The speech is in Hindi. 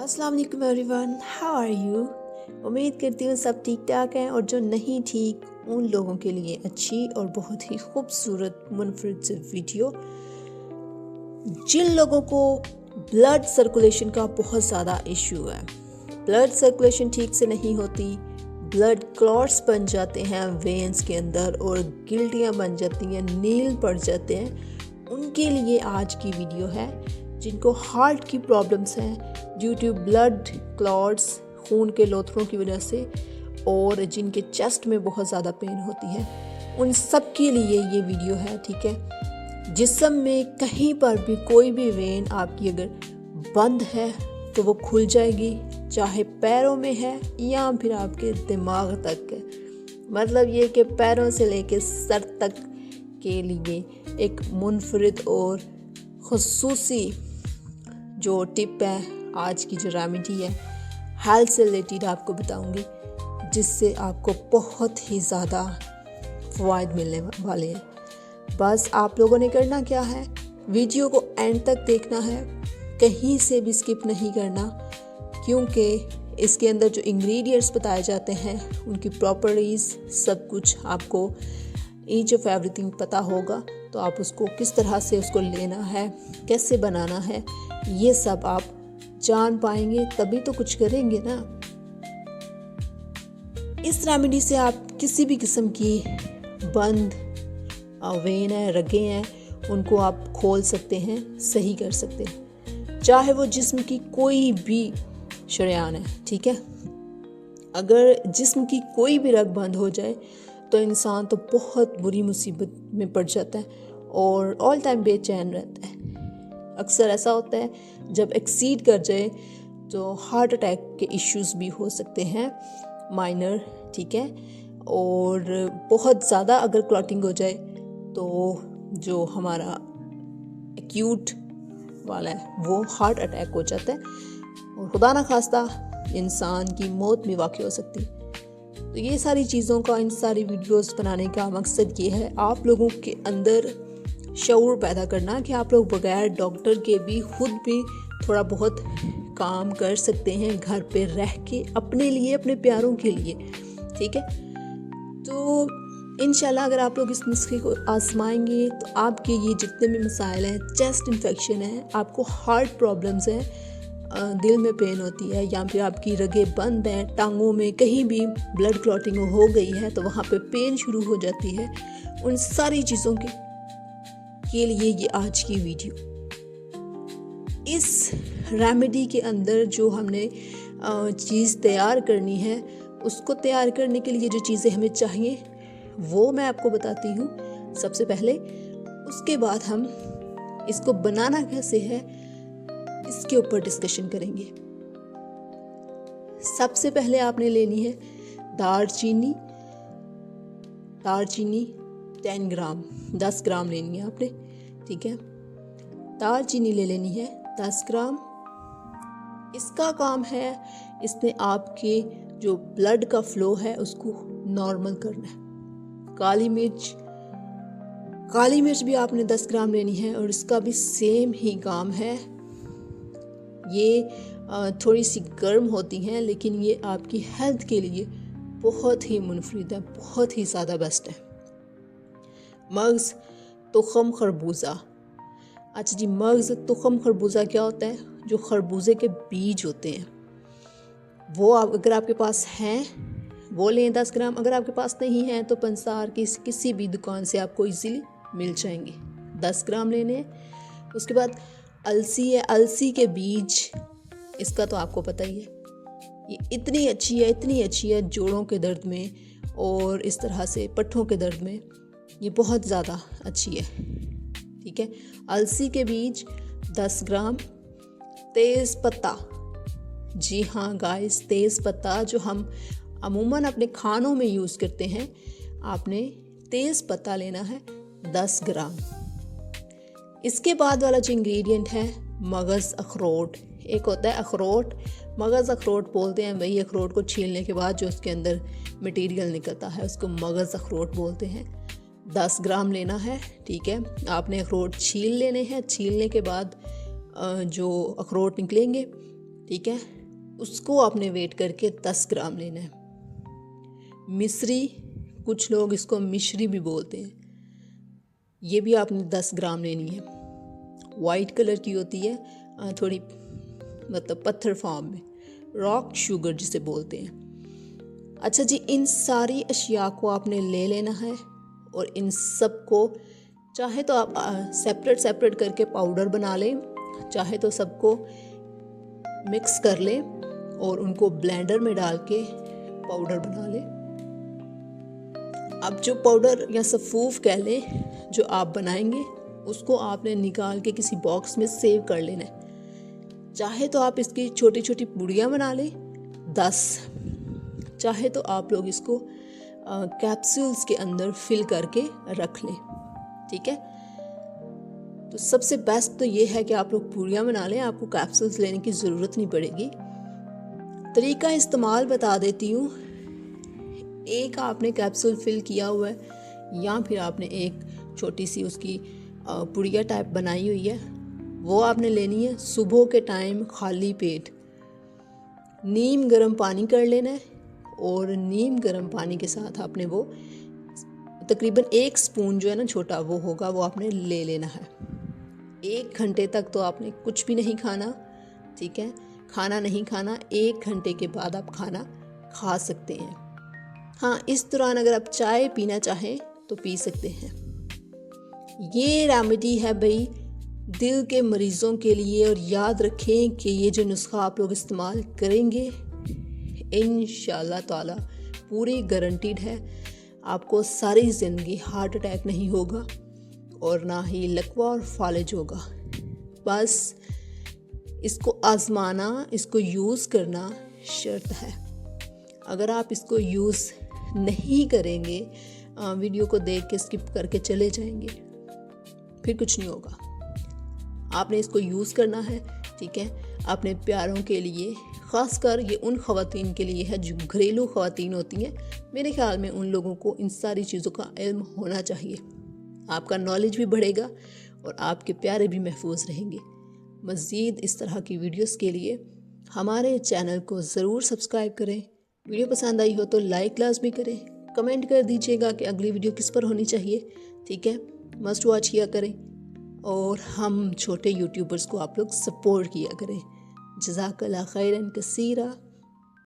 अस्सलाम वालेकुम एवरीवन, हाउ आर यू। उम्मीद करती हूँ सब ठीक ठाक हैं और जो नहीं ठीक उन लोगों के लिए अच्छी और बहुत ही खूबसूरत मुनफरिद से वीडियो। जिन लोगों को ब्लड सर्कुलेशन का बहुत ज़्यादा इशू है, ब्लड सर्कुलेशन ठीक से नहीं होती, ब्लड क्लॉट्स बन जाते हैं वेन्स के अंदर और गिल्टियाँ बन जाती हैं, नील पड़ जाते हैं, उनके लिए आज की वीडियो है। जिनको हार्ट की प्रॉब्लम्स हैं ड्यू टू ब्लड क्लॉट्स, खून के लोथड़ों की वजह से, और जिनके चेस्ट में बहुत ज़्यादा पेन होती है, उन सब के लिए ये वीडियो है। ठीक है, जिस्म में कहीं पर भी कोई भी वेन आपकी अगर बंद है तो वो खुल जाएगी, चाहे पैरों में है या फिर आपके दिमाग तक है। मतलब ये कि पैरों से लेके सर तक के लिए एक मुनफरिद और ख़ुसूसी जो टिप है, आज की जो रेमेडी है हेल्थ से रिलेटेड आपको बताऊंगी, जिससे आपको बहुत ही ज़्यादा फ़वाइद मिलने वाले हैं। बस आप लोगों ने करना क्या है, वीडियो को एंड तक देखना है, कहीं से भी स्किप नहीं करना, क्योंकि इसके अंदर जो इंग्रेडिएंट्स बताए जाते हैं उनकी प्रॉपर्टीज़ सब कुछ आपको ईच ऑफ एवरीथिंग पता होगा, तो आप उसको किस तरह से उसको लेना है, कैसे बनाना है, ये सब आप जान पाएंगे तभी तो कुछ करेंगे ना। इस रेमेडी से आप किसी भी किस्म की बंद वेन है, रगे हैं, उनको आप खोल सकते हैं, सही कर सकते हैं, चाहे वो जिस्म की कोई भी शरेयान है। ठीक है, अगर जिस्म की कोई भी रग बंद हो जाए तो इंसान तो बहुत बुरी मुसीबत में पड़ जाता है और ऑल टाइम बेचैन रहता है। अक्सर ऐसा होता है जब एक्सीड कर जाए तो हार्ट अटैक के इश्यूज़ भी हो सकते हैं, माइनर। ठीक है, और बहुत ज़्यादा अगर क्लॉटिंग हो जाए तो जो हमारा एक्यूट वाला है वो हार्ट अटैक हो जाता है और खुदा ना खास्ता इंसान की मौत भी वाक़ई हो सकती है। तो ये सारी चीज़ों का, इन सारी वीडियोस बनाने का मकसद ये है, आप लोगों के अंदर शऊर पैदा करना कि आप लोग बगैर डॉक्टर के भी खुद भी थोड़ा बहुत काम कर सकते हैं घर पे रह के, अपने लिए, अपने प्यारों के लिए। ठीक है, तो इंशाल्लाह अगर आप लोग इस नुस्खे को आजमाएंगे तो आपके ये जितने भी मसाइल हैं, चेस्ट इन्फेक्शन है, आपको हार्ट प्रॉब्लम्स हैं, दिल में पेन होती है, या फिर आपकी रगें बंद हैं, टांगों में कहीं भी ब्लड क्लॉटिंग हो गई है तो वहाँ पे पेन शुरू हो जाती है, उन सारी चीज़ों के लिए ये आज की वीडियो। इस रेमेडी के अंदर जो हमने चीज़ तैयार करनी है, उसको तैयार करने के लिए जो चीज़ें हमें चाहिए वो मैं आपको बताती हूँ सबसे पहले। उसके बाद हम इसको बनाना कैसे है इसके ऊपर डिस्कशन करेंगे। सबसे पहले आपने लेनी है दालचीनी 10 ग्राम, 10 ग्राम लेनी है आपने। ठीक है, दालचीनी ले लेनी है 10 ग्राम। इसका काम है, इसने आपके जो ब्लड का फ्लो है उसको नॉर्मल करना है। काली मिर्च भी आपने 10 ग्राम लेनी है और इसका भी सेम ही काम है। ये थोड़ी सी गर्म होती हैं लेकिन ये आपकी हेल्थ के लिए बहुत ही मुनफरिद है, बहुत ही ज़्यादा बेस्ट है। मग्ज़ तुख़म खरबूजा। अच्छा जी, मग्ज़ तुख़म खरबूजा क्या होता है? जो खरबूजे के बीज होते हैं वो अगर आपके पास हैं वो लें 10 ग्राम, अगर आपके पास नहीं है तो पंसार की किसी भी दुकान से आपको इजीली मिल जाएंगे। 10 ग्राम लेने हैं। उसके बाद अलसी है, अलसी के बीज, इसका तो आपको पता ही है, ये इतनी अच्छी है जोड़ों के दर्द में और इस तरह से पट्ठों के दर्द में, ये बहुत ज़्यादा अच्छी है। ठीक है, अलसी के बीज 10 ग्राम। तेज़ पत्ता, जी हाँ गाइस, तेज़ पत्ता जो हम अमूमन अपने खानों में यूज़ करते हैं, आपने तेज़ पत्ता लेना है 10 ग्राम। इसके बाद वाला जो इंग्रेडिएंट है मगज़ अखरोट। एक होता है अखरोट, मगज़ अखरोट बोलते हैं, वही अखरोट को छीलने के बाद जो उसके अंदर मटेरियल निकलता है उसको मगज़ अखरोट बोलते हैं। 10 ग्राम लेना है। ठीक है, आपने अखरोट छील लेने हैं। छीलने के बाद जो अखरोट निकलेंगे ठीक है। उसको आपने वेट करके 10 ग्राम लेना है। मिश्री, कुछ लोग इसको मिश्री भी बोलते हैं, ये भी आपने 10 ग्राम लेनी है। वाइट कलर की होती है, थोड़ी मतलब पत्थर फॉर्म में, रॉक शुगर जिसे बोलते हैं। अच्छा जी, इन सारी अशिया को आपने ले लेना है और इन सब को चाहे तो आप सेपरेट करके पाउडर बना लें, चाहे तो सबको मिक्स कर लें और उनको ब्लेंडर में डाल के पाउडर बना लें। अब जो पाउडर या सफ़ूफ कह लें जो आप बनाएंगे, उसको आपने निकाल के किसी बॉक्स में सेव कर लेना है। चाहे तो आप इसकी छोटी छोटी पुड़ियाँ बना लें 10, चाहे तो आप लोग इसको कैप्सूल्स के अंदर फिल करके रख लें। ठीक है, तो सबसे बेस्ट तो ये है कि आप लोग पूरियाँ बना लें, आपको कैप्सूल्स लेने की ज़रूरत नहीं पड़ेगी। तरीका इस्तेमाल बता देती हूँ। एक आपने कैप्सूल फिल किया हुआ है या फिर आपने एक छोटी सी उसकी पुड़िया टाइप बनाई हुई है, वो आपने लेनी है। सुबह के टाइम खाली पेट नीम गर्म पानी कर लेना है और नीम गर्म पानी के साथ आपने वो तकरीबन 1 स्पून जो है ना छोटा वो होगा, वो आपने ले लेना है। 1 घंटे तक तो आपने कुछ भी नहीं खाना। ठीक है, खाना नहीं खाना, 1 घंटे के बाद आप खाना खा सकते हैं। हाँ, इस दौरान अगर आप चाय पीना चाहें तो पी सकते हैं। ये रेमेडी है भाई दिल के मरीज़ों के लिए, और याद रखें कि ये जो नुस्खा आप लोग इस्तेमाल करेंगे इंशाल्लाह ताला पूरी गारंटीड है, आपको सारी ज़िंदगी हार्ट अटैक नहीं होगा और ना ही लकवा और फालिज होगा। बस इसको आजमाना, इसको यूज़ करना शर्त है। अगर आप इसको यूज़ नहीं करेंगे, वीडियो को देख के स्किप करके चले जाएंगे, फिर कुछ नहीं होगा। आपने इसको यूज़ करना है। ठीक है, अपने प्यारों के लिए, ख़ासकर ये उन ख़वातीन के लिए है जो घरेलू ख़वातीन होती हैं। मेरे ख्याल में उन लोगों को इन सारी चीज़ों का इल्म होना चाहिए। आपका नॉलेज भी बढ़ेगा और आपके प्यारे भी महफूज रहेंगे। मज़ीद इस तरह की वीडियोस के लिए हमारे चैनल को ज़रूर सब्सक्राइब करें। वीडियो पसंद आई हो तो लाइक लाजमी करें, कमेंट कर दीजिएगा कि अगली वीडियो किस पर होनी चाहिए। ठीक है, मस्ट वॉच किया करें और हम छोटे यूट्यूबर्स को आप लोग सपोर्ट किया करें। जज़ाकल्लाह खैरन कसीरा।